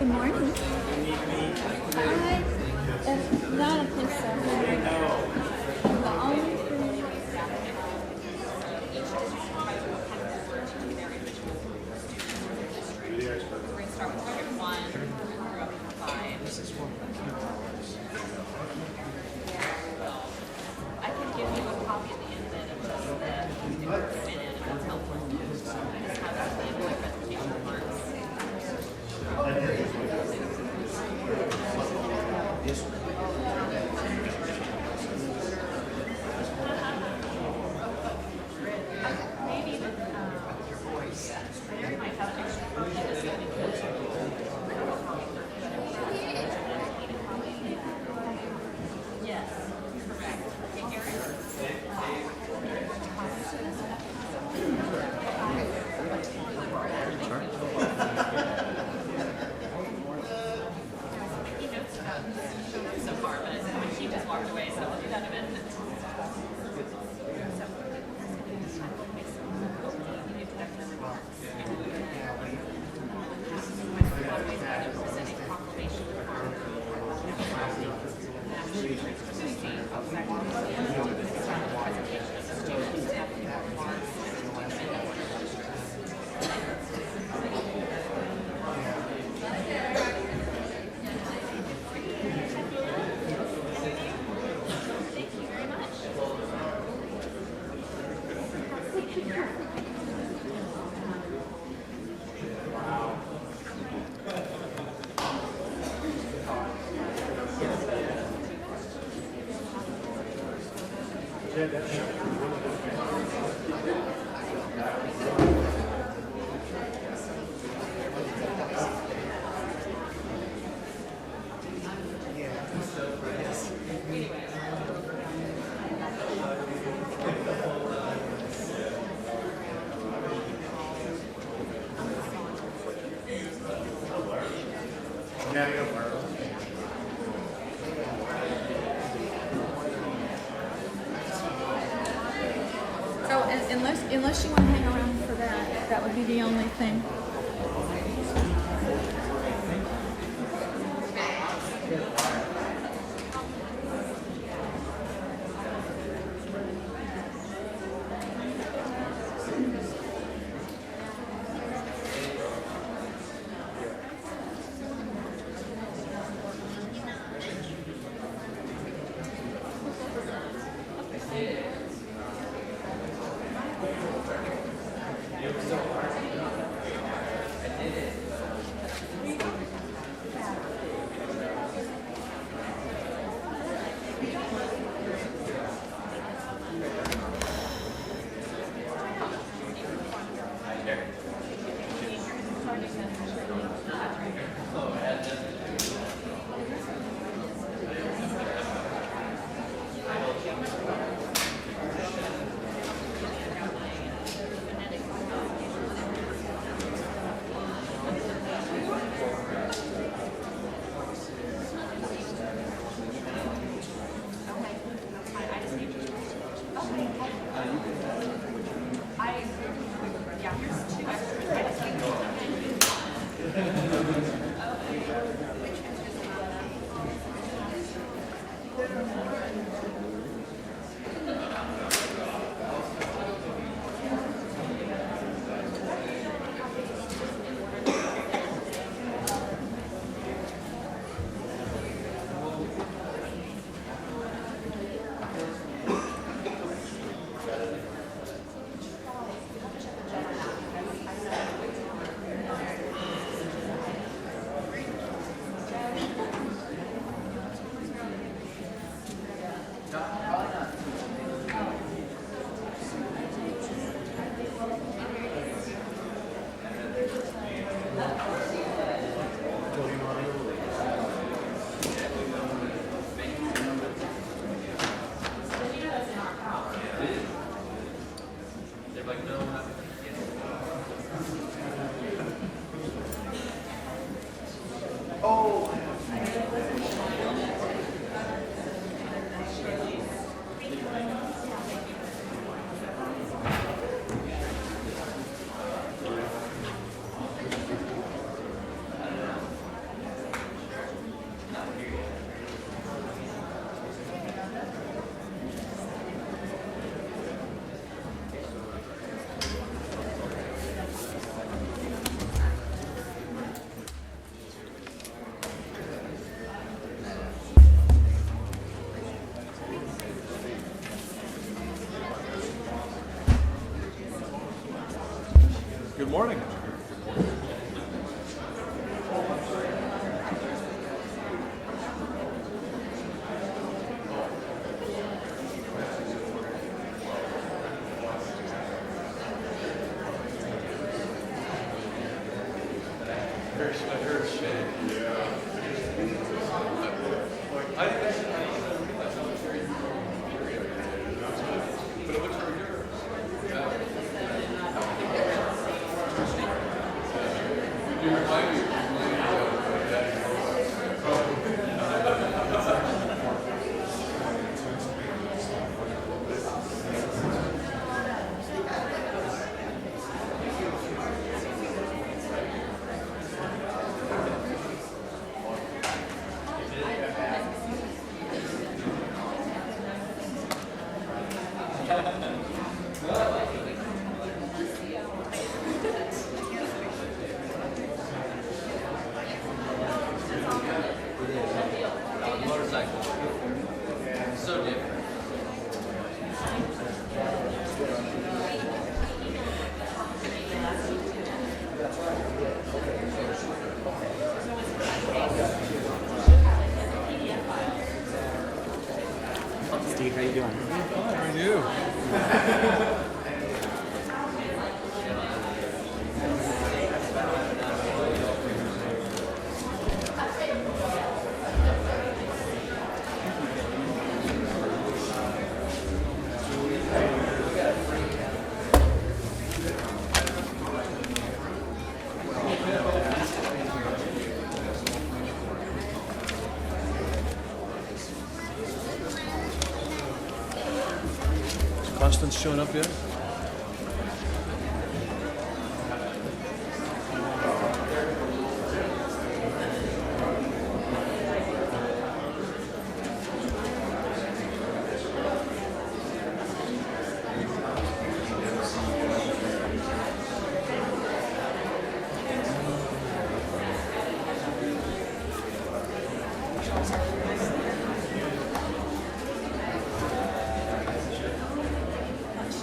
Good morning. I don't think so. The only thing. We're going to start with target 1 through up to 5. This is one. I can give you a copy at the end then of just the minute if that's helpful. I just have that at the end of my presentation remarks. Maybe with your voice. Mary might have an extra copy of this one. Yes, correct. Okay, Eric? He notes about so far, but he just walked away, so we'll do that in a minute. So unless you want to hang around for that, that would be the only thing. morning. Motorcycle. So different. Steve, how you doing? How are you? Constance showing up yet?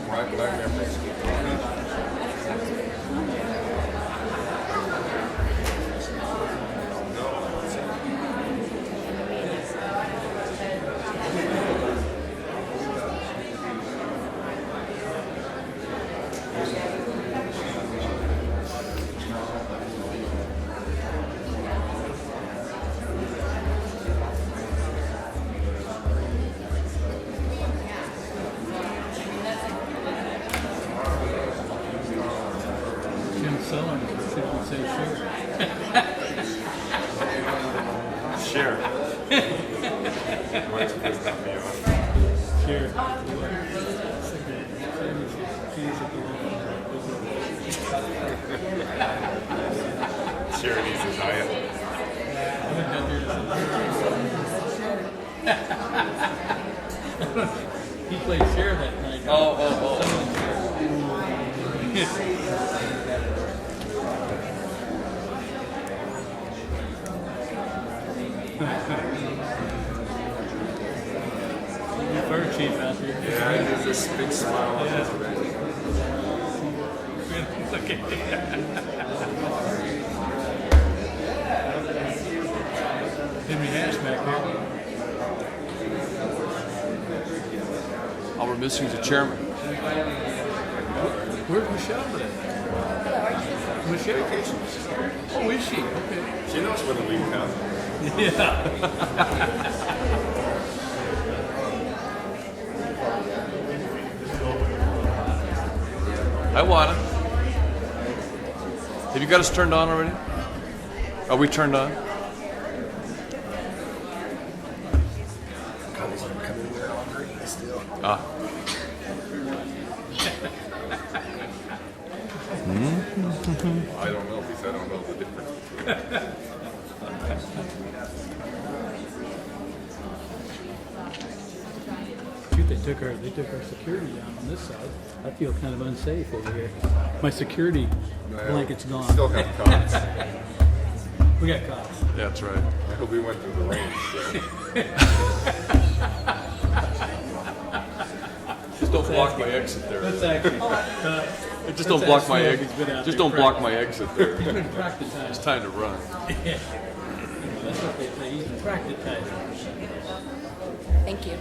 Right back there. Jim Sullivan should say share. Share. Sure needs his eye. He played share that night. Fire chief out here. Yeah, he has this big smile on his face. Look at Henry Hash back there. All we're missing is a chairman. Where's Michelle today? Michelle? Oh, is she? Okay. She knows when the leave comes. Yeah. I want it. Have you got us turned on already? Are we turned on? God, he's gonna come in there all green still. Ah. I don't know because I don't know the difference between Shoot, they took our security down on this side. I feel kind of unsafe over here. My security blanket's gone. Still got cops. We got cops. That's right. I hope we went through the range. So. Just don't block my exit there. That's actually. Just don't block my That's exit. why he's been out Just there don't block my exit there. Practice time. It's time to run. That's what they say. He's in practice time. Thank you.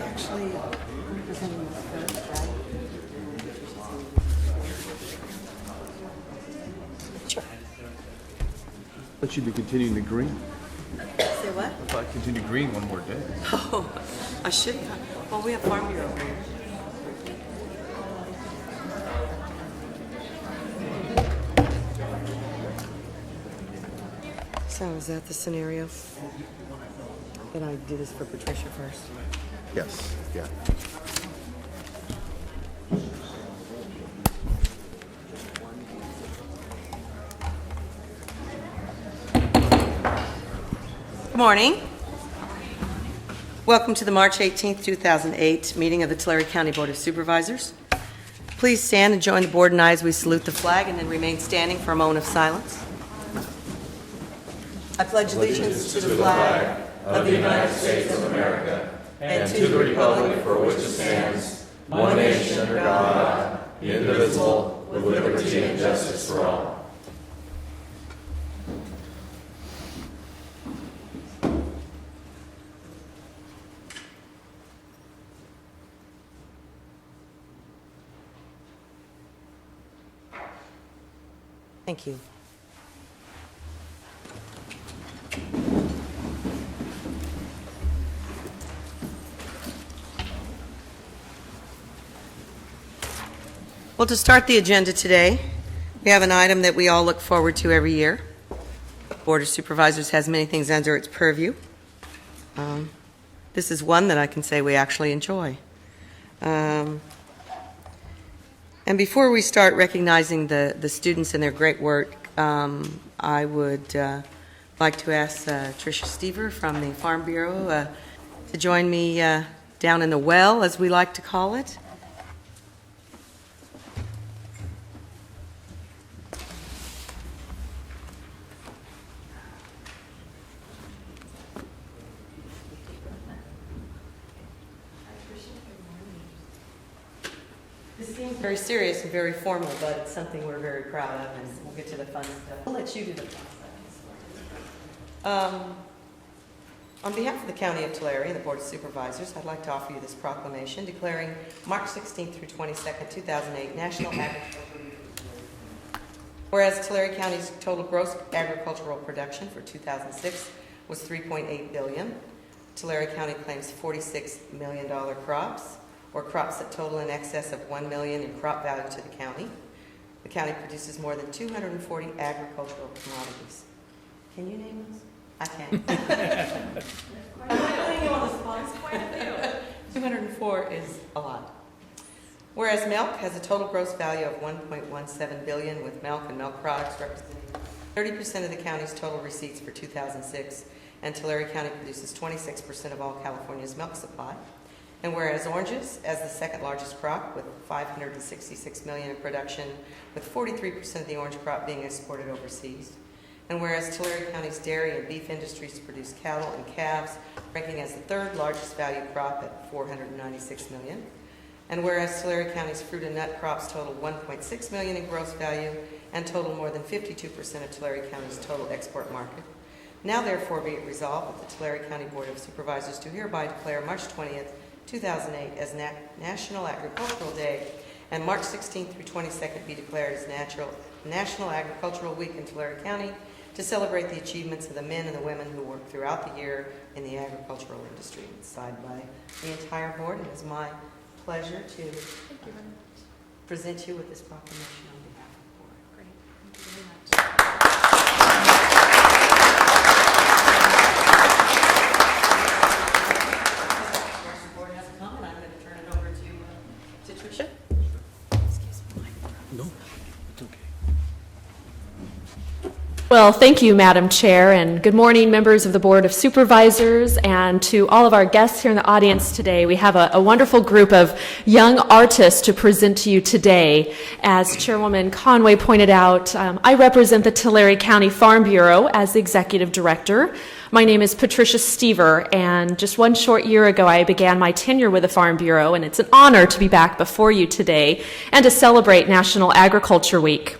Actually, representing the first, right? Sure. Let you be continuing the green. Say what? If I continue green one more day. Oh, I should have. Well, we have Farm Bureau over here. So is that the scenario? Then I do this for Patricia first. Yes, yeah. Good morning. Welcome to the March 18th, 2008 meeting of the Tulare County Board of Supervisors. Please stand and join the board and I as we salute the flag and then remain standing for a moment of silence. I pledge allegiance to the flag of the United States of America and to the republic for which it stands, one nation under God, indivisible, with liberty and justice for all. Thank you. Well, to start the agenda today, we have an item that we all look forward to every year. The Board of Supervisors has many things under its purview. This is one that I can say we actually enjoy. And before we start recognizing the students and their great work, I would like to ask Tricia Stever from the Farm Bureau to join me down in the well, as we like to call it. This seems very serious and very formal, but it's something we're very proud of, and we'll get to the fun stuff. I'll let you do the fun stuff. On behalf of the County of Tulare and the Board of Supervisors, I'd like to offer you this proclamation declaring March 16th through 22nd, 2008 National Agricultural Week. Whereas Tulare County's total gross agricultural production for 2006 was $3.8 billion, Tulare County claims $46 million crops, or crops that total in excess of $1 million in crop value to the county. The county produces more than 240 agricultural commodities. Can you name those? I can't. I'm not putting you on the spot. There's quite a few. 204 is a lot. Whereas milk has a total gross value of $1.17 billion, with milk and milk products representing 30% of the county's total receipts for 2006, and Tulare County produces 26% of all California's milk supply. And whereas oranges, as the second largest crop with $566 million in production, with 43% of the orange crop being exported overseas. And whereas Tulare County's dairy and beef industries produce cattle and calves, ranking as the third largest value crop at $496 million. And whereas Tulare County's fruit and nut crops total $1.6 million in gross value and total more than 52% of Tulare County's total export market. Now therefore be it resolved that the Tulare County Board of Supervisors do hereby declare March 20th, 2008 as National Agricultural Day, and March 16th through 22nd be declared as National Agricultural Week in Tulare County to celebrate the achievements of the men and the women who work throughout the year in the agricultural industry. It's signed by the entire board, and it's my pleasure to present you with this proclamation on behalf of the board. Great. Thank you very much. The board has a comment. I'm going to turn it over to Tricia. No, it's okay. Well, thank you, Madam Chair, and good morning, members of the Board of Supervisors, and to all of our guests here in the audience today. We have a wonderful group of young artists to present to you today. As Chairwoman Conway pointed out, I represent the Tulare County Farm Bureau as the Executive Director. My name is Patricia Stever, and just one short year ago, I began my tenure with the Farm Bureau, and it's an honor to be back before you today and to celebrate National Agriculture Week.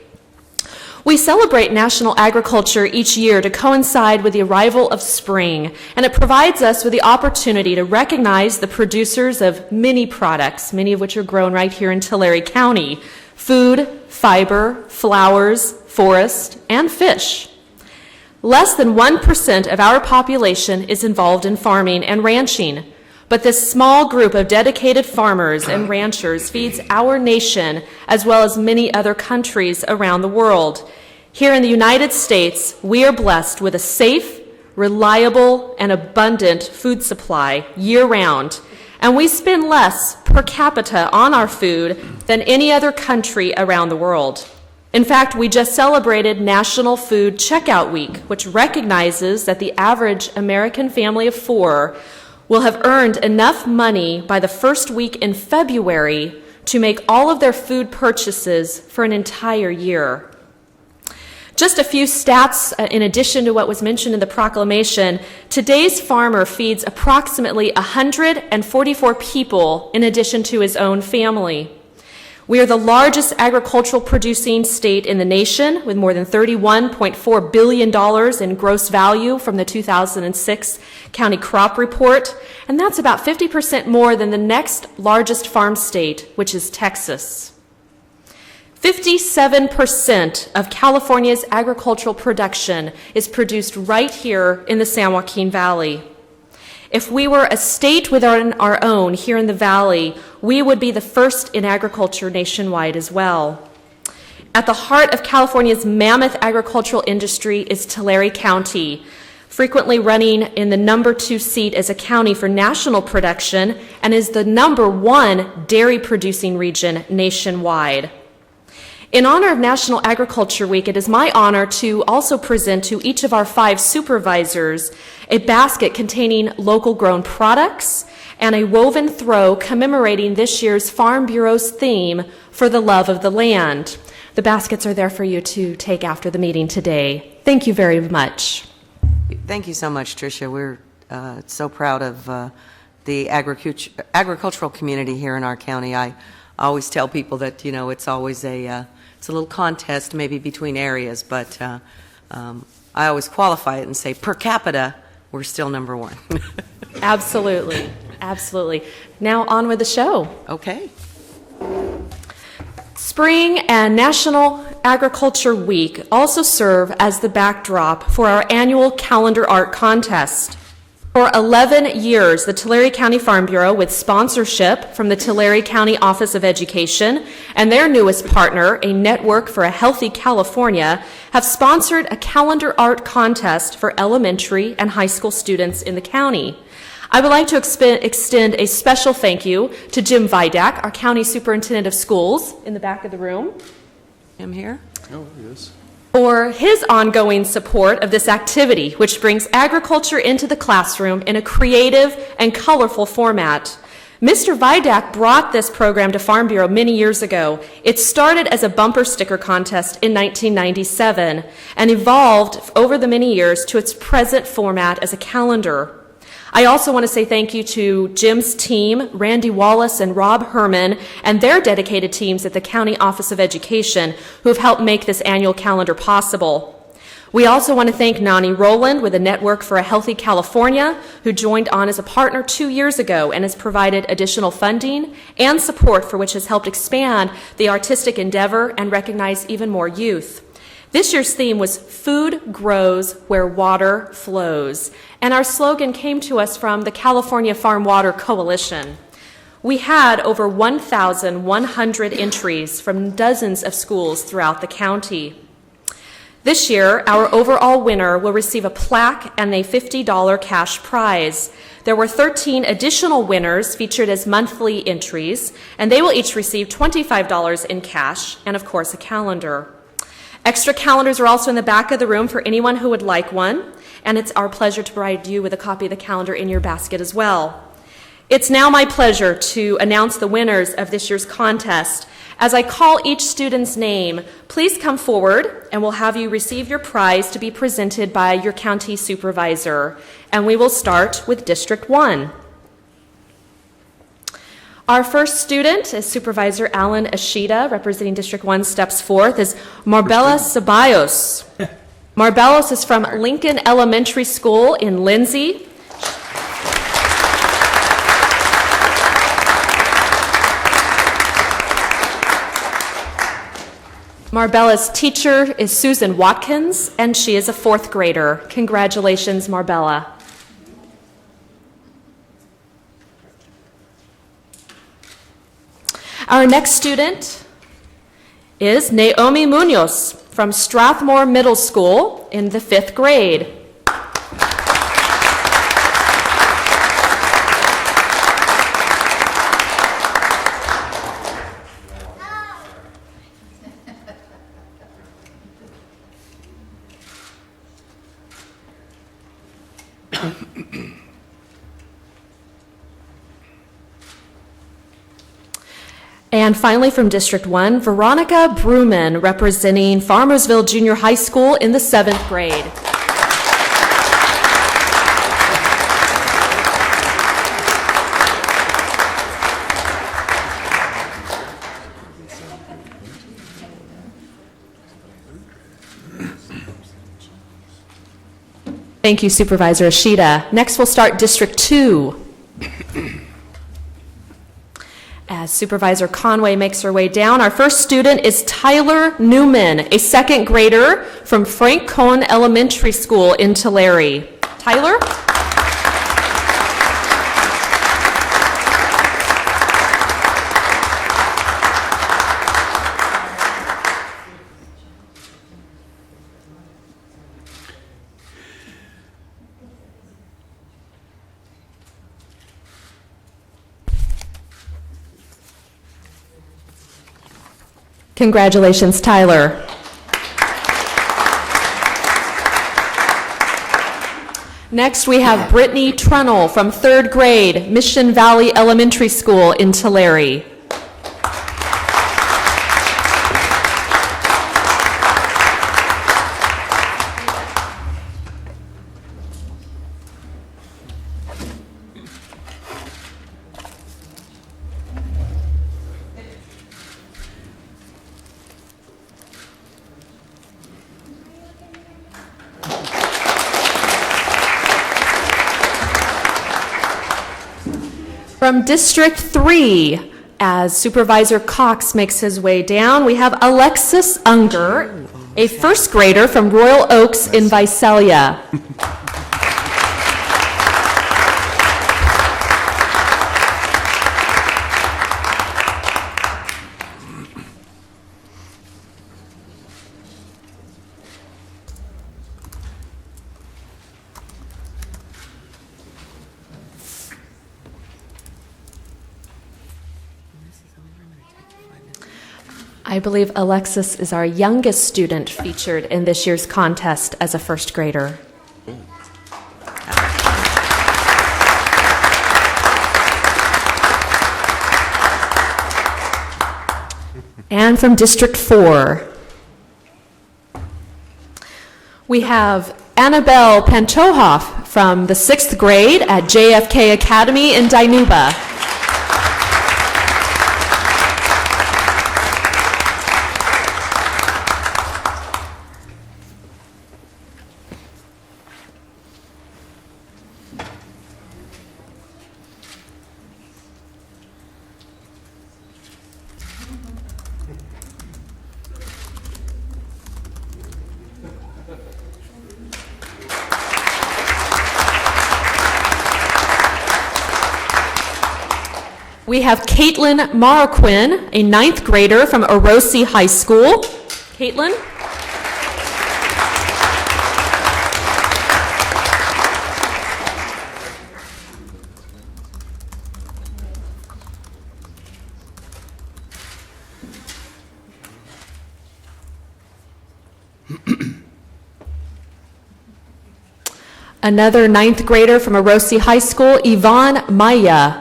We celebrate National Agriculture each year to coincide with the arrival of spring, and it provides us with the opportunity to recognize the producers of many products, many of which are grown right here in Tulare County: food, fiber, flowers, forest, and fish. Less than 1% of our population is involved in farming and ranching, but this small group of dedicated farmers and ranchers feeds our nation as well as many other countries around the world. Here in the United States, we are blessed with a safe, reliable, and abundant food supply year-round, and we spend less per capita on our food than any other country around the world. In fact, we just celebrated National Food Checkout Week, which recognizes that the average American family of 4 will have earned enough money by the first week in February to make all of their food purchases for an entire year. Just a few stats in addition to what was mentioned in the proclamation. Today's farmer feeds approximately 144 people in addition to his own family. We are the largest agricultural producing state in the nation, with more than $31.4 billion in gross value from the 2006 county crop report, and that's about 50% more than the next largest farm state, which is Texas. 57% of California's agricultural production is produced right here in the San Joaquin Valley. If we were a state within our own here in the Valley, we would be the first in agriculture nationwide as well. At the heart of California's mammoth agricultural industry is Tulare County, frequently running in the number 2 seat as a county for national production and is the number 1 dairy producing region nationwide. In honor of National Agriculture Week, it is my honor to also present to each of our 5 supervisors a basket containing local grown products and a woven throw commemorating this year's Farm Bureau's theme, For the Love of the Land. The baskets are there for you to take after the meeting today. Thank you very much. Thank you so much, Tricia. We're so proud of the agricultural community here in our county. I always tell people that, it's always it's a little contest maybe between areas, but I always qualify it and say per capita, we're still number 1. Absolutely, absolutely. Now on with the show. Okay. Spring and National Agriculture Week also serve as the backdrop for our annual calendar art contest. For 11 years, the Tulare County Farm Bureau, with sponsorship from the Tulare County Office of Education and their newest partner, a Network for a Healthy California, have sponsored a calendar art contest for elementary and high school students in the county. I would like to extend a special thank you to Jim Vidak, our County Superintendent of Schools, in the back of the room. Him here? Oh, yes. For his ongoing support of this activity, which brings agriculture into the classroom in a creative and colorful format. Mr. Vidak brought this program to Farm Bureau many years ago. It started as a bumper sticker contest in 1997 and evolved over the many years to its present format as a calendar. I also want to say thank you to Jim's team, Randy Wallace and Rob Herman, and their dedicated teams at the County Office of Education who have helped make this annual calendar possible. We also want to thank Nani Rowland with the Network for a Healthy California, who joined on as a partner 2 years ago and has provided additional funding and support for which has helped expand the artistic endeavor and recognize even more youth. This year's theme was Food Grows Where Water Flows, and our slogan came to us from the California Farm Water Coalition. We had over 1,100 entries from dozens of schools throughout the county. This year, our overall winner will receive a plaque and a $50 cash prize. There were 13 additional winners featured as monthly entries, and they will each receive $25 in cash and, of course, a calendar. Extra calendars are also in the back of the room for anyone who would like one, and it's our pleasure to provide you with a copy of the calendar in your basket as well. It's now my pleasure to announce the winners of this year's contest. As I call each student's name, please come forward and we'll have you receive your prize to be presented by your county supervisor. And we will start with District 1. Our first student, as Supervisor Alan Ashita, representing District 1, steps forth, is Marbella Ceballos. Marbellos is from Lincoln Elementary School in Lindsay. Marbella's teacher is Susan Watkins, and she is a 4th grader. Congratulations, Marbella. Our next student is Naomi Munoz from Strathmore Middle School in the 5th grade. And finally, from District 1, Veronica Bruman, representing Farmersville Junior High School in the 7th grade. Thank you, Supervisor Ashita. Next, we'll start District 2. As Supervisor Conway makes her way down, our first student is Tyler Newman, a 2nd grader from Frank Cohn Elementary School in Tulare. Tyler? Congratulations, Tyler. Next, we have Brittany Trunnell from 3rd grade, Mission Valley Elementary School in Tulare. From District 3, as Supervisor Cox makes his way down, we have Alexis Unger, a 1st grader from Royal Oaks in Visalia. I believe Alexis is our youngest student featured in this year's contest as a 1st grader. And from District 4, we have Annabelle Pantohoff from the 6th grade at JFK Academy in Dinuba. We have Caitlin Maraquin, a 9th grader from Orosi High School. Caitlin? Another 9th grader from Orosi High School, Yvonne Maya.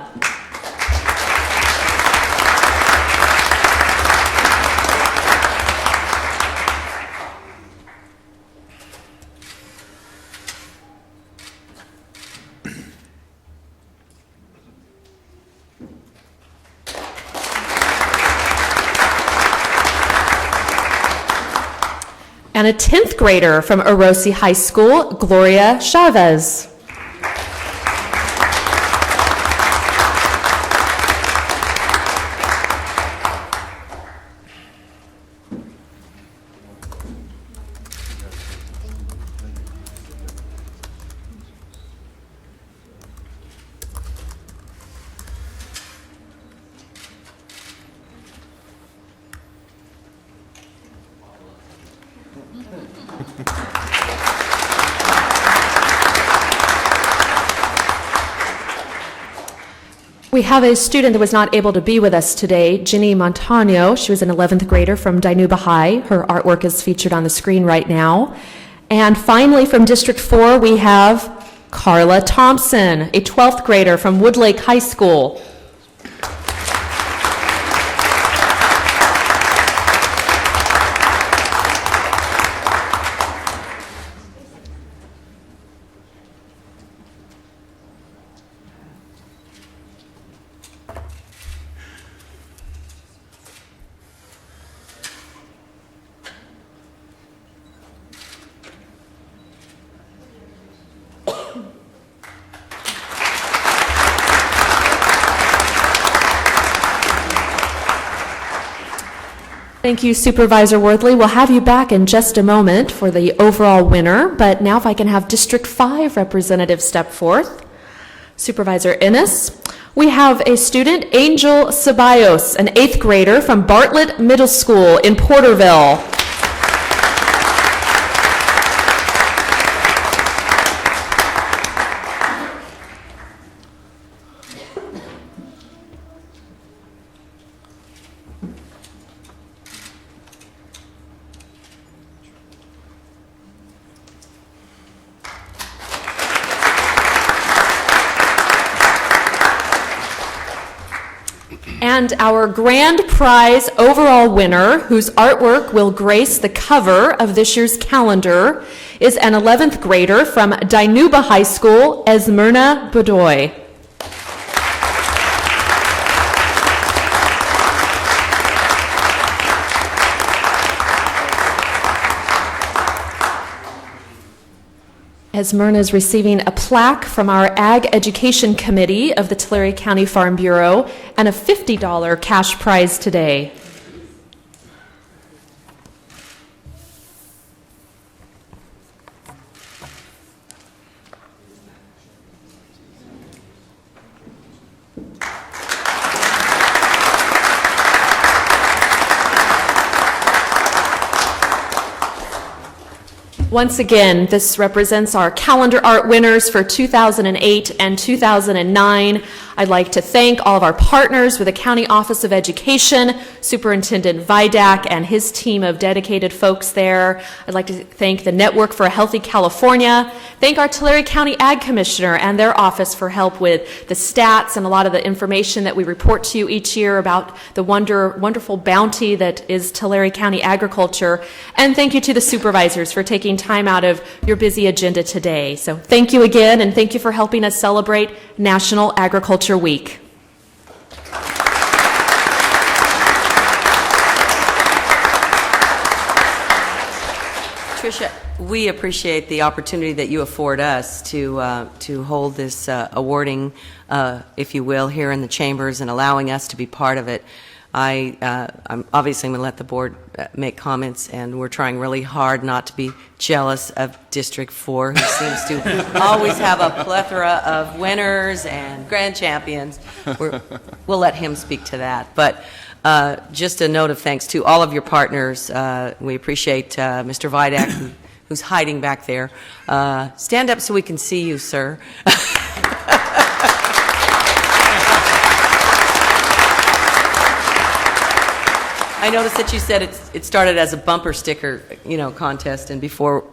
And a 10th grader from Orosi High School, Gloria Chavez. We have a student that was not able to be with us today, Ginny Montano. She was an 11th grader from Dinuba High. Her artwork is featured on the screen right now. And finally, from District 4, we have Carla Thompson, a 12th grader from Woodlake High School. Thank you, Supervisor Worthley. We'll have you back in just a moment for the overall winner, but now if I can have District 5 representative step forth. Supervisor Ennis. We have a student, Angel Ceballos, an 8th grader from Bartlett Middle School in Porterville. And our grand prize overall winner, whose artwork will grace the cover of this year's calendar, is an 11th grader from Dinuba High School, Esmerna Bedoy. Esmerna is receiving a plaque from our Ag Education Committee of the Tulare County Farm Bureau and a $50 cash prize today. Once again, this represents our calendar art winners for 2008 and 2009. I'd like to thank all of our partners with the County Office of Education, Superintendent Vidak and his team of dedicated folks there. I'd like to thank the Network for a Healthy California, thank our Tulare County Ag Commissioner and their office for help with the stats and a lot of the information that we report to you each year about the wonderful bounty that is Tulare County agriculture. And thank you to the supervisors for taking time out of your busy agenda today. So thank you again, and thank you for helping us celebrate National Agriculture Week. Tricia, we appreciate the opportunity that you afford us to hold this awarding, if you will, here in the chambers and allowing us to be part of it. I'm obviously going to let the board make comments, and we're trying really hard not to be jealous of District 4, who seems to always have a plethora of winners and grand champions. We'll let him speak to that. But just a note of thanks to all of your partners. We appreciate Mr. Vidak, who's hiding back there. Stand up so we can see you, sir. I noticed that you said it started as a bumper sticker, contest, and before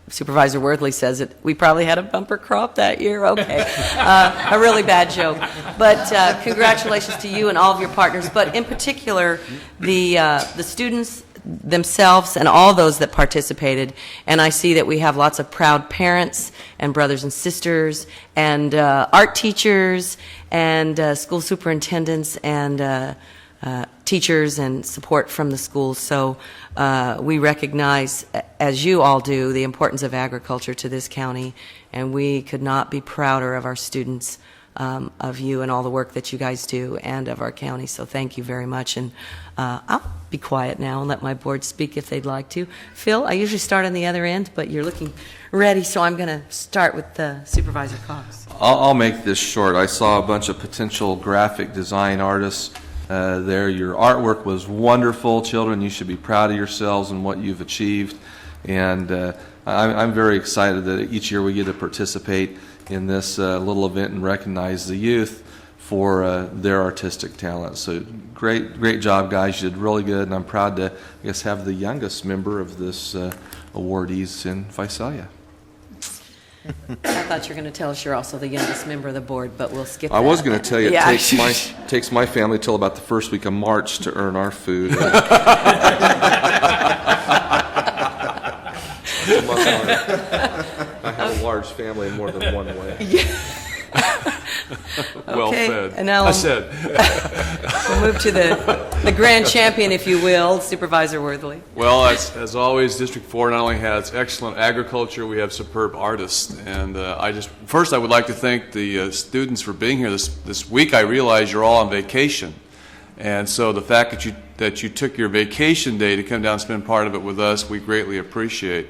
Supervisor Worthley says it, we probably had a bumper crop that year. Okay, a really bad joke. But congratulations to you and all of your partners, but in particular, the students themselves and all those that participated. And I see that we have lots of proud parents and brothers and sisters and art teachers and school superintendents and teachers and support from the schools. So we recognize, as you all do, the importance of agriculture to this county, and we could not be prouder of our students, of you and all the work that you guys do, and of our county. So thank you very much. And I'll be quiet now and let my board speak if they'd like to. Phil, I usually start on the other end, but you're looking ready, so I'm going to start with Supervisor Cox. I'll make this short. I saw a bunch of potential graphic design artists there. Your artwork was wonderful. Children, you should be proud of yourselves and what you've achieved. And I'm very excited that each year we get to participate in this little event and recognize the youth for their artistic talent. So great job, guys. You did really good, and I'm proud to, have the youngest member of this awardees in Visalia. I thought you were going to tell us you're also the youngest member of the board, but we'll skip that. I was going to tell you, Yeah. it takes my family till about the first week of March to earn our food. I have a large family in more than one way. Well Okay, said. and now I said. we'll move to the grand champion, if you will, Supervisor Worthley. Well, as always, District 4 not only has excellent agriculture, we have superb artists. And first I would like to thank the students for being here this week. I realize you're all on vacation. And so the fact that you took your vacation day to come down and spend part of it with us, we greatly appreciate.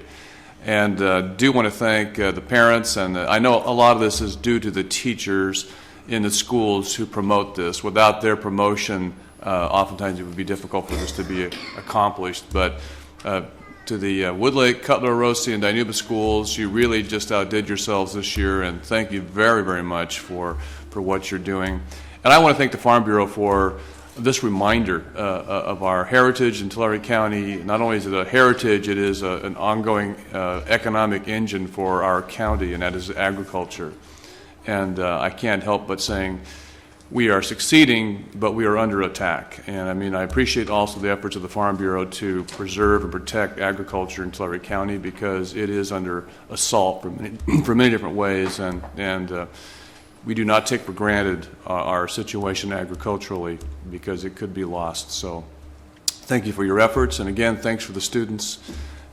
And do want to thank the parents, and I know a lot of this is due to the teachers in the schools who promote this. Without their promotion, oftentimes it would be difficult for this to be accomplished. But to the Woodlake, Cutler, Rossi, and Dinuba schools, you really just outdid yourselves this year, and thank you very, very much for what you're doing. And I want to thank the Farm Bureau for this reminder of our heritage in Tulare County. Not only is it a heritage, it is an ongoing economic engine for our county, and that is agriculture. And I can't help but saying we are succeeding, but we are under attack. And I appreciate also the efforts of the Farm Bureau to preserve and protect agriculture in Tulare County, because it is under assault for many different ways, and we do not take for granted our situation agriculturally, because it could be lost. So thank you for your efforts, and again, thanks for the students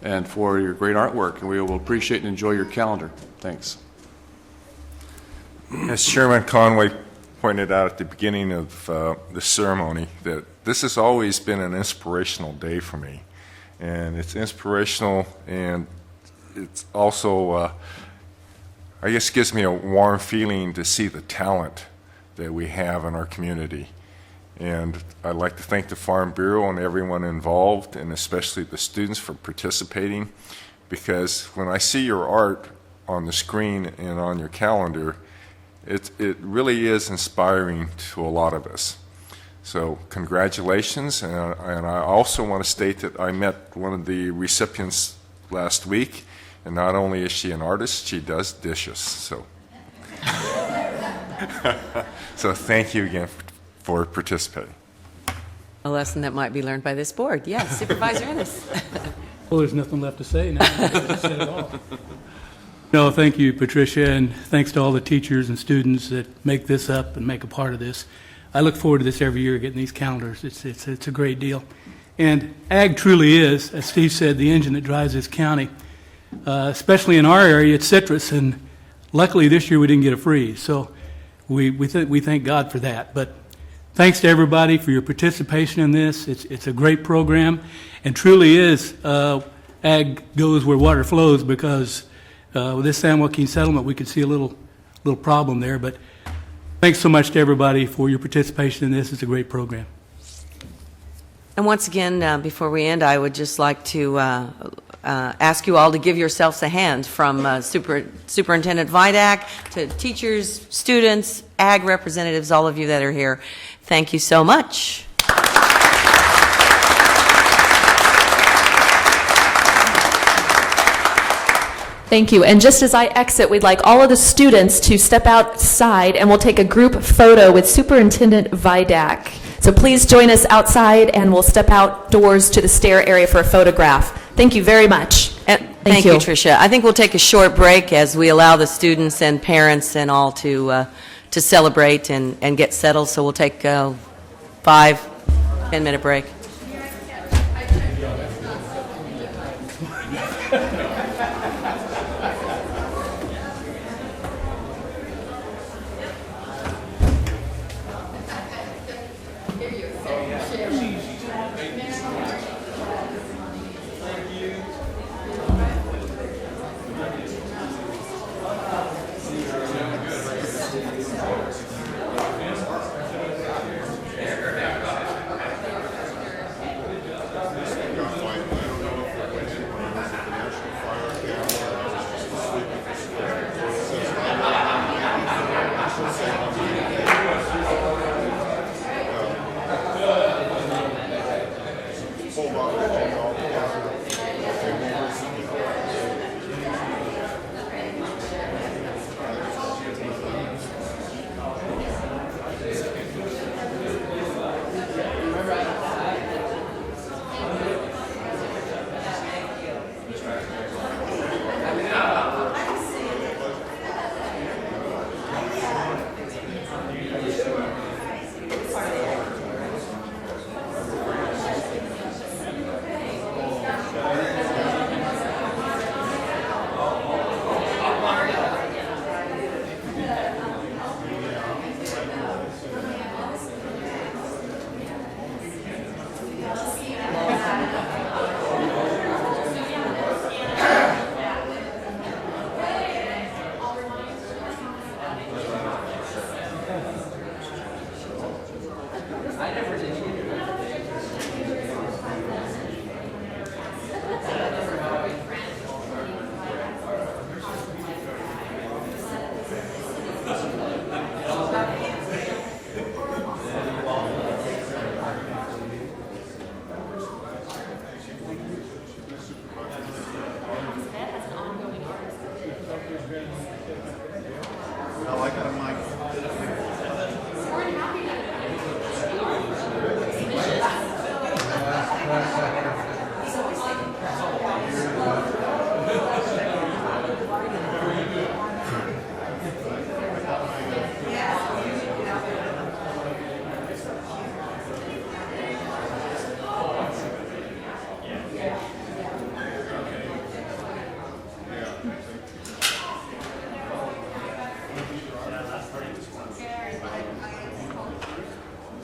and for your great artwork, and we will appreciate and enjoy your calendar. Thanks. As Chairman Conway pointed out at the beginning of the ceremony, that this has always been an inspirational day for me. And it's inspirational, and it's also I guess gives me a warm feeling to see the talent that we have in our community. And I'd like to thank the Farm Bureau and everyone involved, and especially the students, for participating, because when I see your art on the screen and on your calendar, it really is inspiring to a lot of us. So congratulations, and I also want to state that I met one of the recipients last week, and not only is she an artist, she does dishes. So, so thank you again for participating. A lesson that might be learned by this board. Yes, Supervisor Ennis. Well, there's nothing left to say now. I said it all. No, thank you, Patricia, and thanks to all the teachers and students that make this up and make a part of this. I look forward to this every year, getting these calendars. It's a great deal. And ag truly is, as Steve said, the engine that drives this county. Especially in our area, it's citrus, and luckily this year we didn't get a freeze, so we thank God for that. But thanks to everybody for your participation in this. It's a great program, and truly is ag goes where water flows, because with this San Joaquin settlement we could see a little problem there. But thanks so much to everybody for your participation in this. It's a great program. And once again, before we end, I would just like to ask you all to give yourselves a hand, from Superintendent Vidak to teachers, students, ag representatives, all of you that are here. Thank you so much. Thank you. And just as I exit, we'd like all of the students to step outside, and we'll take a group photo with Superintendent Vidak. So please join us outside, and we'll step outdoors to the stair area for a photograph. Thank you very much. Thank you, Tricia. I think we'll take a short break as we allow the students and parents and all to celebrate and get settled. So we'll take a 5-10-minute break.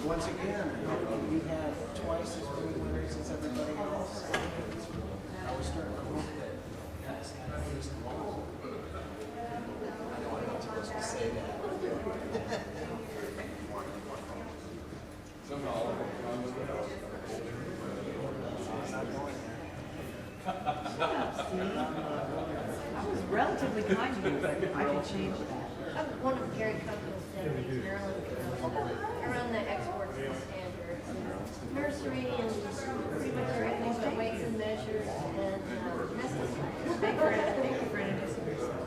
Once again, you have twice as many winners as everybody else. I was starting to hope that. I know I'm not supposed to say that. I was relatively kind to you, but I can change that. I'm one of Gary Copeland's deputies, Maryland, around the export standards, nursery, and pretty much everything but weights and measures and nesting. Thank you for introducing yourself.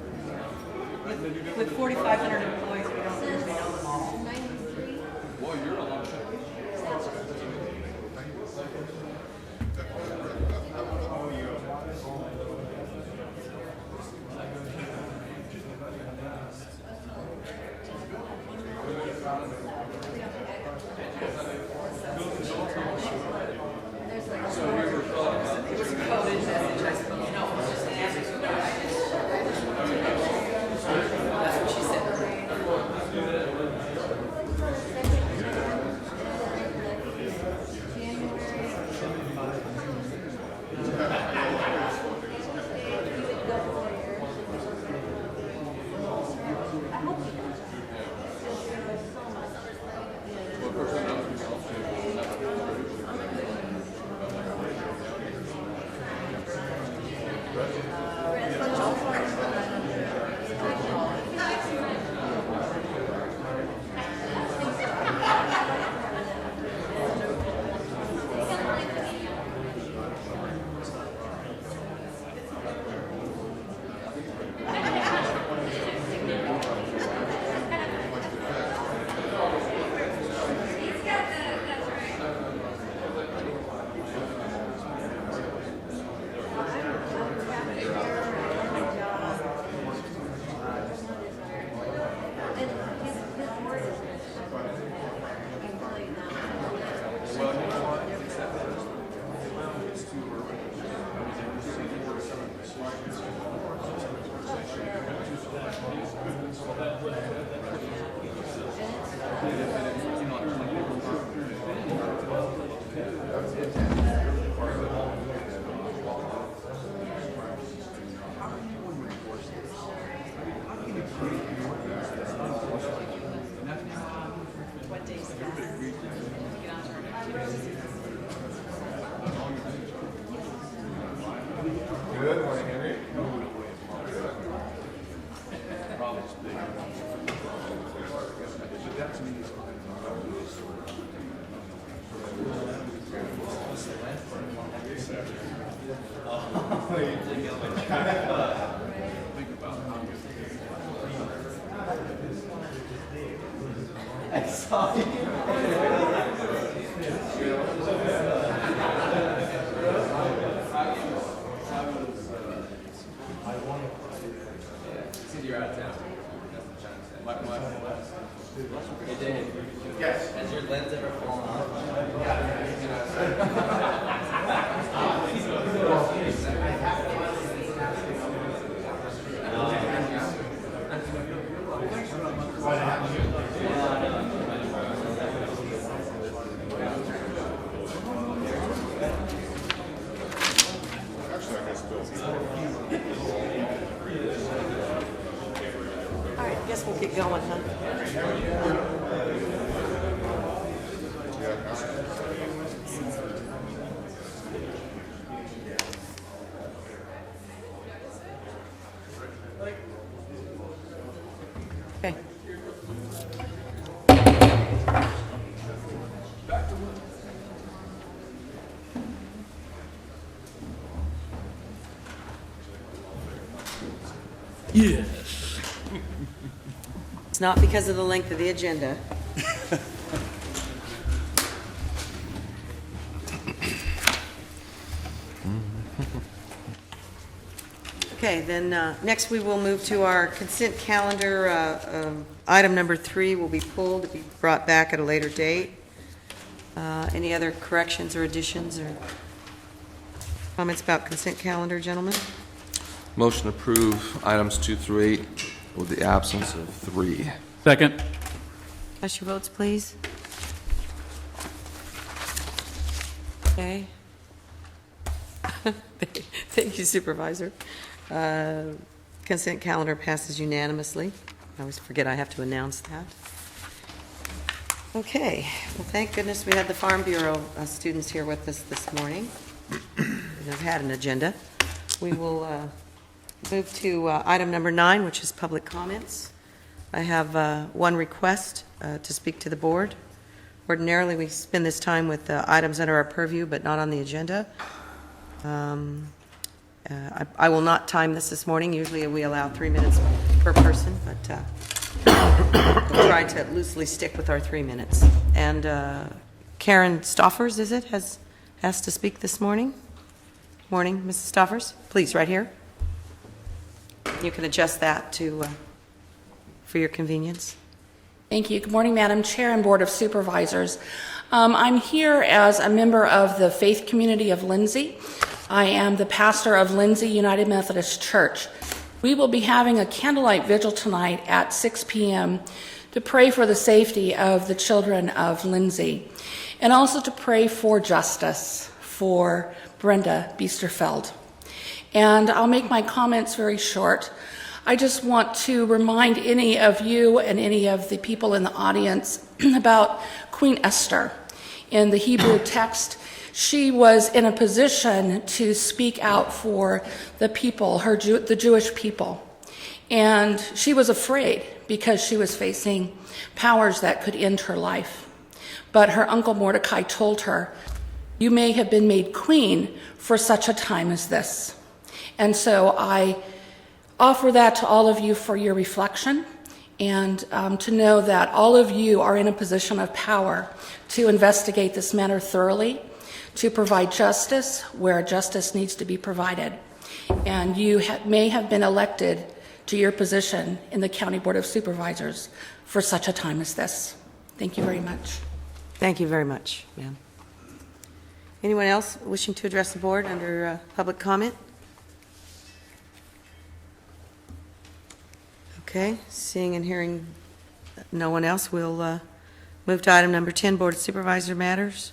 With 4,500 employees, we don't usually know them all. 93. Well, you're a lot. Has your lens ever fallen off? All right, guess we'll get going, huh? Okay. Yes. It's not because of the length of the agenda. Okay, then next we will move to our consent calendar. Item number 3 will be pulled to be brought back at a later date. Any other corrections or additions or comments about consent calendar, gentlemen? Motion to approve items 2 through 8 with the absence of 3. Second. Cast your votes, please. Okay. Thank you, Supervisor. Consent calendar passes unanimously. I always forget I have to announce that. Okay, well, thank goodness we had the Farm Bureau students here with us this morning. They've had an agenda. We will move to item number 9, which is public comments. I have one request to speak to the board. Ordinarily, we spend this time with items under our purview, but not on the agenda. I will not time this morning. Usually we allow 3 minutes per person, but we'll try to loosely stick with our 3 minutes. And Karen Stoffers, is it, has to speak this morning? Morning, Mrs. Stoffers? Please, right here. You can adjust that to for your convenience. Thank you. Good morning, Madam Chair and Board of Supervisors. I'm here as a member of the faith community of Lindsay. I am the pastor of Lindsay United Methodist Church. We will be having a candlelight vigil tonight at 6 p.m. to pray for the safety of the children of Lindsay and also to pray for justice for Brenda Biesterfeld. And I'll make my comments very short. I just want to remind any of you and any of the people in the audience about Queen Esther. In the Hebrew text, she was in a position to speak out for the people, the Jewish people. And she was afraid because she was facing powers that could end her life. But her uncle Mordecai told her, "You may have been made queen for such a time as this." And so I offer that to all of you for your reflection and to know that all of you are in a position of power to investigate this matter thoroughly, to provide justice where justice needs to be provided. And you may have been elected to your position in the County Board of Supervisors for such a time as this. Thank you very much. Thank you very much, ma'am. Anyone else wishing to address the board under public comment? Okay, seeing and hearing no one else, we'll move to item number 10, Board of Supervisor matters.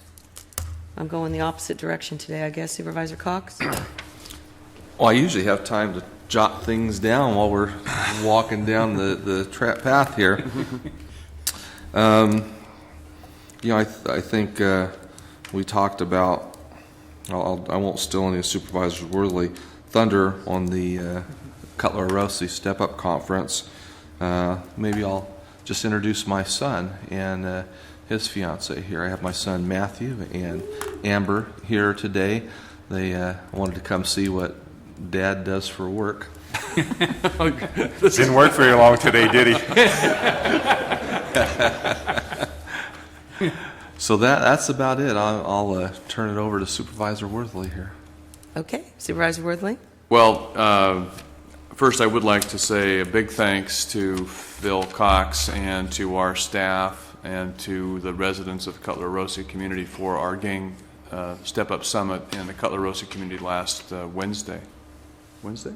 I'm going the opposite direction today, I guess. Supervisor Cox? Well, I usually have time to jot things down while we're walking down the path here. I think we talked about, I won't steal any of Supervisor Worthley thunder on the Cutler Rossi Step Up Conference. Maybe I'll just introduce my son and his fiance here. I have my son Matthew and Amber here today. They wanted to come see what Dad does for work. Didn't work very long today, did he? So that's about it. I'll turn it over to Supervisor Worthley here. Okay, Supervisor Worthley? Well, first I would like to say a big thanks to Phil Cox and to our staff and to the residents of the Cutler Rossi community for our Gang Step Up Summit in the Cutler Rossi community last Wednesday. Wednesday?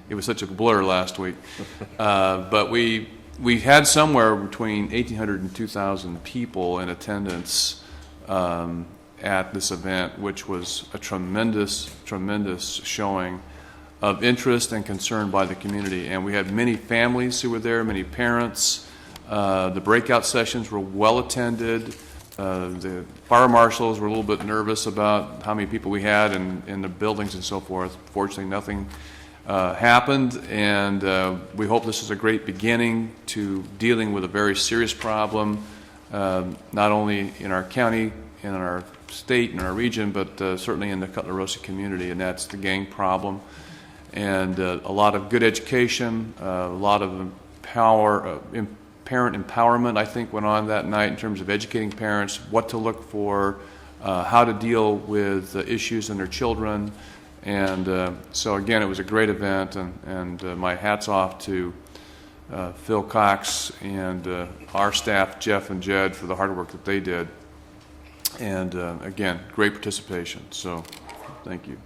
It was such a blur last week. But we had somewhere between 1,800 and 2,000 people in attendance at this event, which was a tremendous showing of interest and concern by the community. And we had many families who were there, many parents. The breakout sessions were well attended. The fire marshals were a little bit nervous about how many people we had in the buildings and so forth. Fortunately, nothing happened, and we hope this is a great beginning to dealing with a very serious problem, not only in our county, in our state, in our region, but certainly in the Cutler Rossi community, and that's the gang problem. And a lot of good education, a lot of parent empowerment, I think, went on that night in terms of educating parents what to look for, how to deal with issues in their children. And so again, it was a great event, and my hat's off to Phil Cox and our staff, Jeff and Jed, for the hard work that they did. And again, great participation, so thank you.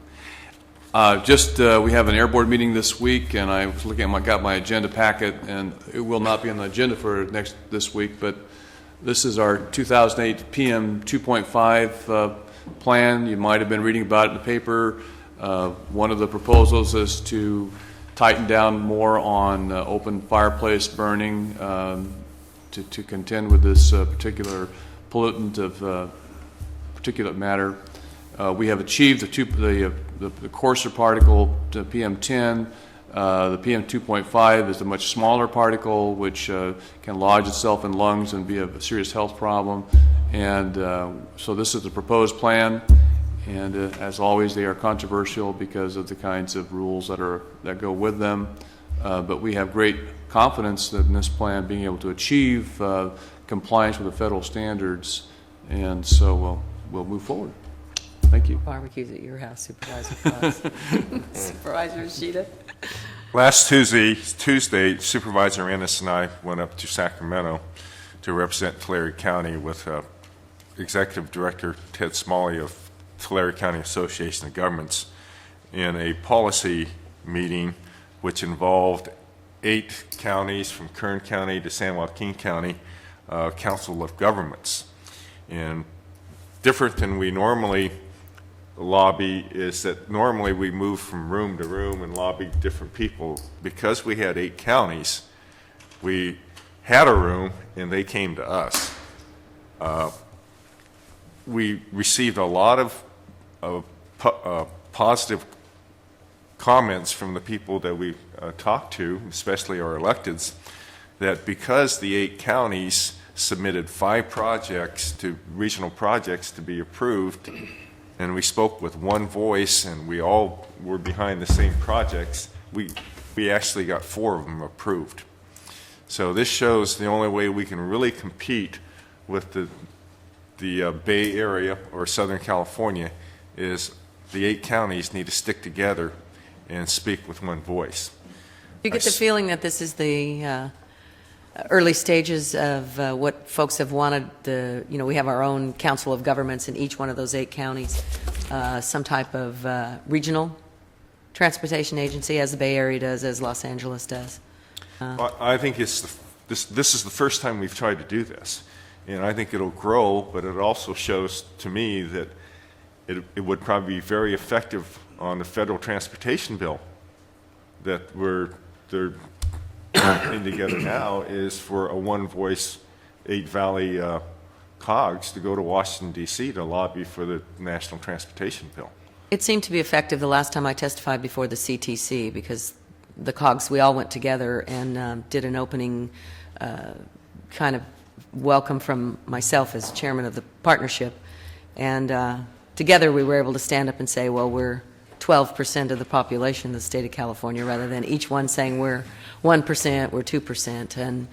We have an air board meeting this week, and I was looking at got my agenda packet, and it will not be on the agenda for this week, but this is our 2008 PM 2.5 plan. You might have been reading about it in the paper. One of the proposals is to tighten down more on open fireplace burning to contend with this particular pollutant of particulate matter. We have achieved the coarser particle to PM10. The PM 2.5 is a much smaller particle which can lodge itself in lungs and be a serious health problem. And so this is the proposed plan. And as always, they are controversial because of the kinds of rules that go with them. But we have great confidence that in this plan being able to achieve compliance with the federal standards. And so we'll move forward. Thank you. Barbecues at your house, Supervisor Cox. Supervisor Sheeta. Last Tuesday, Supervisor Ennis and I went up to Sacramento to represent Tulare County with Executive Director Ted Smalley of Tulare County Association of Governments in a policy meeting which involved 8 counties from Kern County to San Joaquin County Council of Governments. And different than we normally lobby is that normally we move from room to room and lobby different people. Because we had 8 counties, we had a room and they came to us. We received a lot of positive comments from the people that we talked to, especially our electeds, that because the 8 counties submitted 5 regional projects to be approved, and we spoke with one voice and we all were behind the same projects, we actually got 4 of them approved. So this shows the only way we can really compete with the Bay Area or Southern California is the 8 counties need to stick together and speak with one voice. Do you get the feeling that this is the early stages of what folks have wanted? We have our own council of governments in each one of those 8 counties, some type of regional transportation agency, as the Bay Area does, as Los Angeles does. I think this is the first time we've tried to do this, and I think it'll grow, but it also shows to me that it would probably be very effective on the federal transportation bill that they're putting together now, is for a one-voice 8 Valley COGS to go to Washington, D.C. to lobby for the national transportation bill. It seemed to be effective the last time I testified before the CTC, because the COGS, we all went together and did an opening kind of welcome from myself as chairman of the partnership. And together we were able to stand up and say, well, we're 12% of the population of the state of California, rather than each one saying we're 1%, we're 2%. And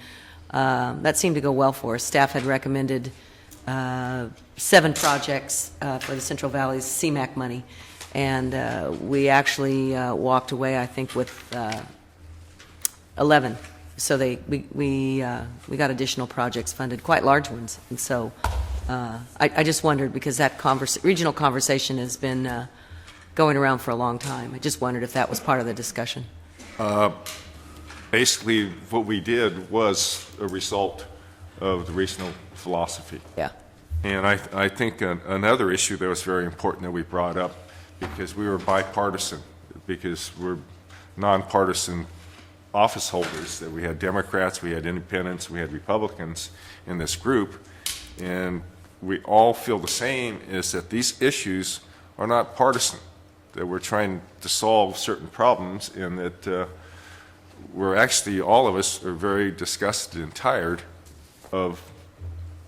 that seemed to go well for us. Staff had recommended 7 projects for the Central Valley's CMAQ money. And we actually walked away, I think, with 11. So we got additional projects funded, quite large ones. And so I just wondered, because that regional conversation has been going around for a long time. I just wondered if that was part of the discussion. Basically, what we did was a result of the regional philosophy. Yeah. And I think another issue that was very important that we brought up, because we were bipartisan, because we're nonpartisan office holders, that we had Democrats, we had independents, we had Republicans in this group, and we all feel the same, is that these issues are not partisan, that we're trying to solve certain problems, and that we're actually, all of us are very disgusted and tired of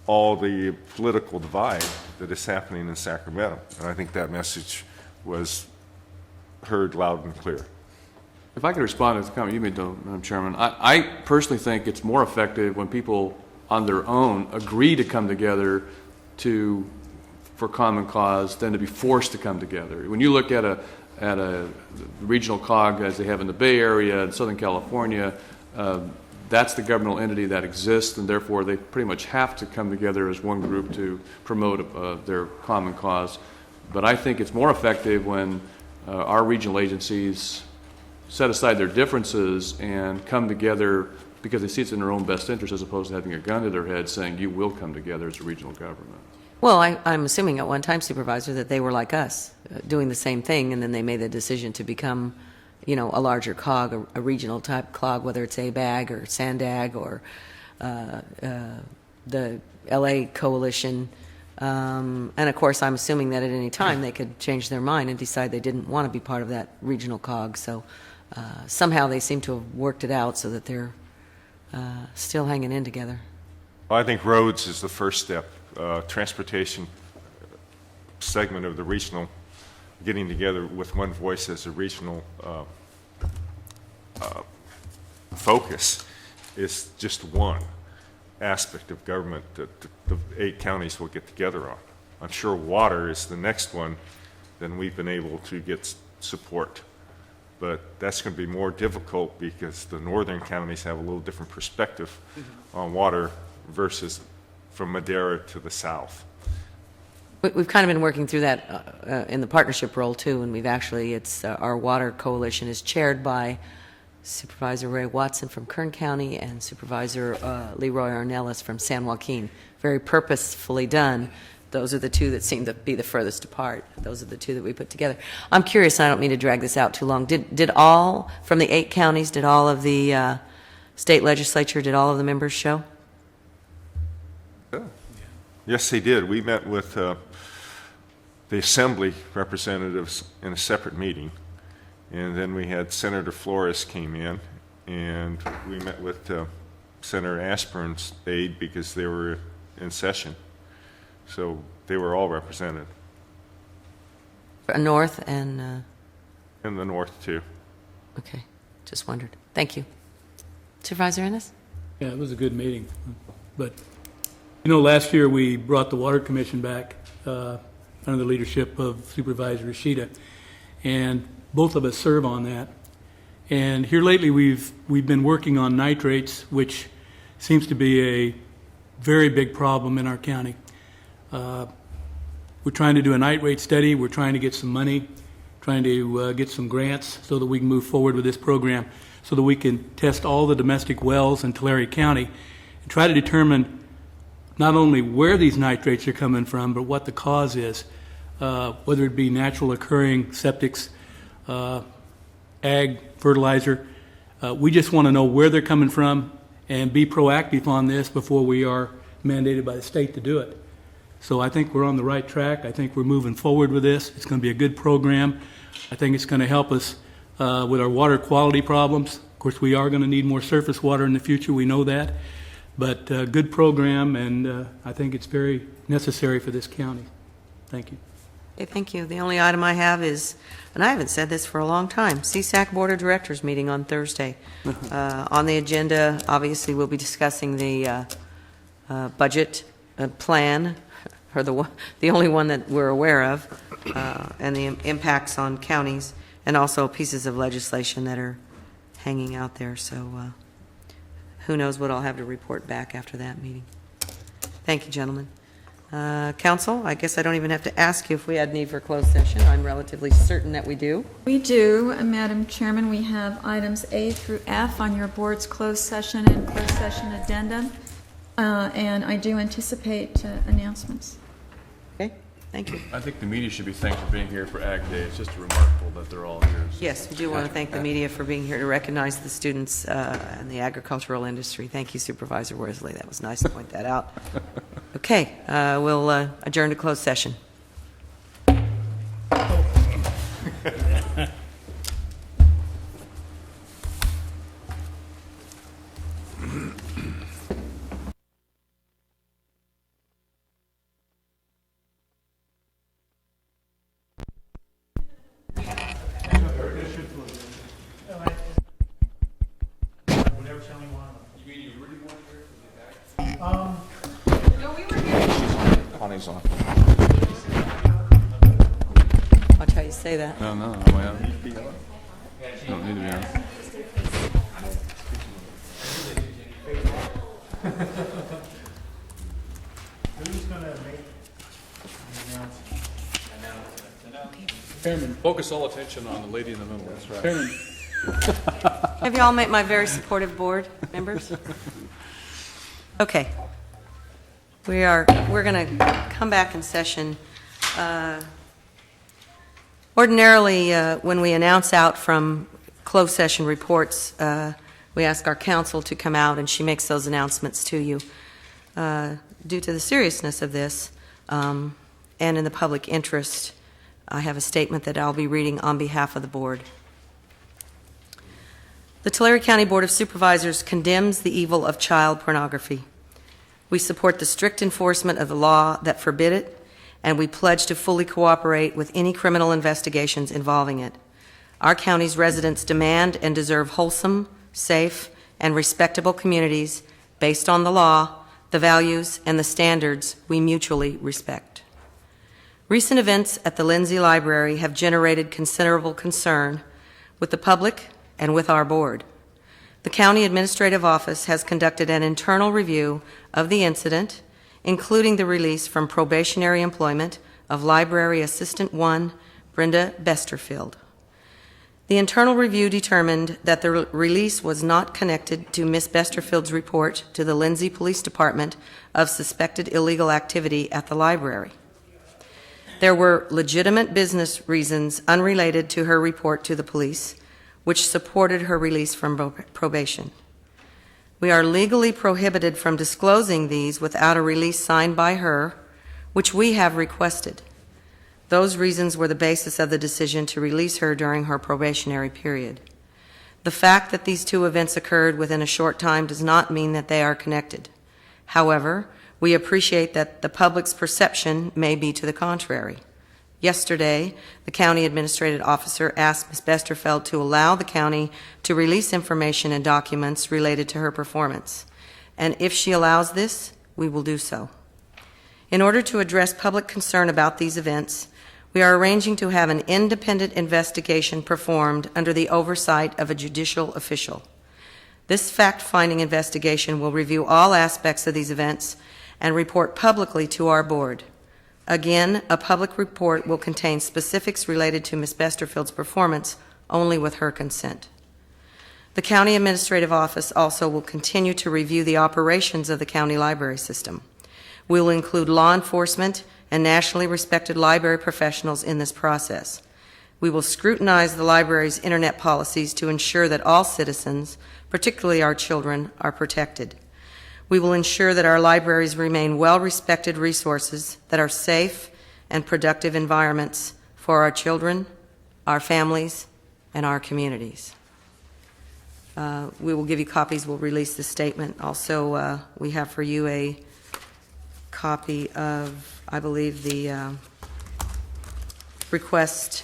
all the political divide that is happening in Sacramento. And I think that message was heard loud and clear. If I could respond to the comment you made, though, Madam Chairman, I personally think it's more effective when people on their own agree to come together for common cause than to be forced to come together. When you look at a regional COG as they have in the Bay Area and Southern California, that's the governmental entity that exists, and therefore they pretty much have to come together as one group to promote their common cause. But I think it's more effective when our regional agencies set aside their differences and come together because they see it's in their own best interest, as opposed to having a gun to their head saying you will come together as a regional government. Well, I'm assuming at one time, Supervisor, that they were like us, doing the same thing, and then they made the decision to become, a larger COG, a regional type COG, whether it's ABAG or SANDAG or the LA Coalition. And of course, I'm assuming that at any time they could change their mind and decide they didn't want to be part of that regional COG. So somehow they seem to have worked it out so that they're still hanging in together. I think roads is the first step. Transportation segment of the regional, getting together with one voice as a regional focus is just one aspect of government that the 8 counties will get together on. I'm sure water is the next one, then we've been able to get support. But that's going to be more difficult because the northern counties have a little different perspective on water versus from Madera to the south. We've kind of been working through that in the partnership role too, and we've actually, our water coalition is chaired by Supervisor Ray Watson from Kern County and Supervisor Leroy Arnellis from San Joaquin. Very purposefully done. Those are the two that seem to be the furthest apart. Those are the two that we put together. I'm curious, and I don't mean to drag this out too long, did all, from the 8 counties, did all of the state legislature, did all of the members show? Yes, they did. We met with the Assembly representatives in a separate meeting, and then we had Senator Flores came in, and we met with Senator Ashburn's aide because they were in session. So they were all represented. North and... In the north, too. Okay, just wondered. Thank you. Supervisor Ennis? Yeah, it was a good meeting. But, last year we brought the Water Commission back under the leadership of Supervisor Ishida, and both of us serve on that. And here lately we've been working on nitrates, which seems to be a very big problem in our county. We're trying to do a nitrate study. We're trying to get some money, trying to get some grants so that we can move forward with this program so that we can test all the domestic wells in Tulare County and try to determine not only where these nitrates are coming from, but what the cause is, whether it be natural occurring septics, ag, fertilizer. We just want to know where they're coming from and be proactive on this before we are mandated by the state to do it. So I think we're on the right track. I think we're moving forward with this. It's going to be a good program. I think it's going to help us with our water quality problems. Of course, we are going to need more surface water in the future. We know that. But good program, and I think it's very necessary for this county. Thank you. Okay, thank you. The only item I have is, and I haven't said this for a long time, CSAC Board of Directors meeting on Thursday. On the agenda, obviously, we'll be discussing the budget plan, or the only one that we're aware of, and the impacts on counties, and also pieces of legislation that are hanging out there. So who knows what I'll have to report back after that meeting. Thank you, gentlemen. Council, I guess I don't even have to ask you if we had need for closed session. I'm relatively certain that we do. We do, Madam Chairman. We have items A through F on your board's closed session and closed session addendum, and I do anticipate announcements. Okay, thank you. I think the media should be thanked for being here for Ag Day. It's just remarkable that they're all here. Yes, we do want to thank the media for being here to recognize the students in the agricultural industry. Thank you, Supervisor Worsley. That was nice to point that out. Okay, we'll adjourn to closed session. Connie's on. Watch how you say that. No, no, am I on? Don't need to be on. Who's going to make an announcement? Chairman, focus all attention on the lady in the middle. That's right. Chairman. Have you all met my very supportive board members? Okay. We're going to come back in session. Ordinarily, when we announce out from closed session reports, we ask our counsel to come out, and she makes those announcements to you. Due to the seriousness of this and in the public interest, I have a statement that I'll be reading on behalf of the board. The Tulare County Board of Supervisors condemns the evil of child pornography. We support the strict enforcement of the law that forbid it, and we pledge to fully cooperate with any criminal investigations involving it. Our county's residents demand and deserve wholesome, safe, and respectable communities based on the law, the values, and the standards we mutually respect. Recent events at the Lindsay Library have generated considerable concern with the public and with our board. The County Administrative Office has conducted an internal review of the incident, including the release from probationary employment of Library Assistant 1, Brenda Besterfield. The internal review determined that the release was not connected to Ms. Besterfield's report to the Lindsay Police Department of suspected illegal activity at the library. There were legitimate business reasons unrelated to her report to the police, which supported her release from probation. We are legally prohibited from disclosing these without a release signed by her, which we have requested. Those reasons were the basis of the decision to release her during her probationary period. The fact that these two events occurred within a short time does not mean that they are connected. However, we appreciate that the public's perception may be to the contrary. Yesterday, the county administrative officer asked Ms. Besterfeld to allow the county to release information and documents related to her performance. And if she allows this, we will do so. In order to address public concern about these events, we are arranging to have an independent investigation performed under the oversight of a judicial official. This fact-finding investigation will review all aspects of these events and report publicly to our board. Again, a public report will contain specifics related to Ms. Besterfield's performance only with her consent. The County Administrative Office also will continue to review the operations of the county library system. We will include law enforcement and nationally respected library professionals in this process. We will scrutinize the library's internet policies to ensure that all citizens, particularly our children, are protected. We will ensure that our libraries remain well-respected resources that are safe and productive environments for our children, our families, and our communities. We will give you copies. We'll release the statement. Also, we have for you a copy of, I believe, the request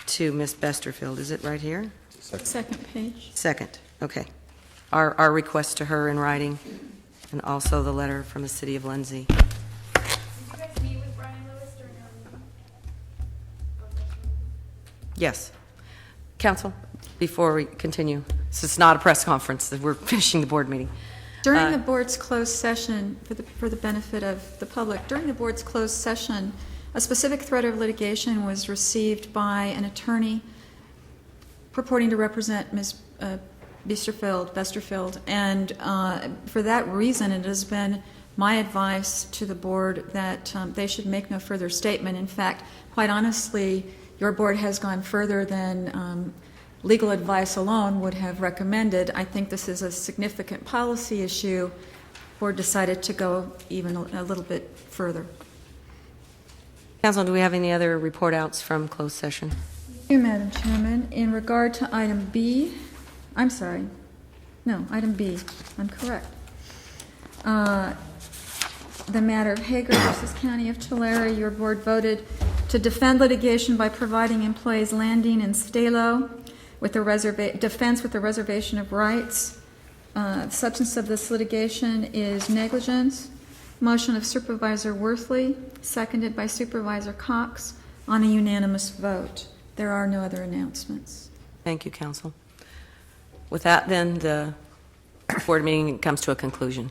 to Ms. Besterfield. Is it right here? Second page. Second, okay. Our request to her in writing, and also the letter from the city of Lindsay. Did you guys meet with Brian Lewis during our meeting? Yes. Council, before we continue, this is not a press conference, we're finishing the board meeting. During the board's closed session, for the benefit of the public, during the board's closed session, a specific threat of litigation was received by an attorney purporting to represent Ms. Besterfield, and for that reason, it has been my advice to the board that they should make no further statement. In fact, quite honestly, your board has gone further than legal advice alone would have recommended. I think this is a significant policy issue. Board decided to go even a little bit further. Council, do we have any other report outs from closed session? Thank you, Madam Chairman. In regard to item B, I'm sorry. No, item B. I'm correct. The matter of Hager versus County of Tulare, your board voted to defend litigation by providing employees landing in Stalo with the defense with the reservation of rights. The substance of this litigation is negligence. Motion of Supervisor Worthley, seconded by Supervisor Cox, on a unanimous vote. There are no other announcements. Thank you, Council. With that, then, the board meeting comes to a conclusion.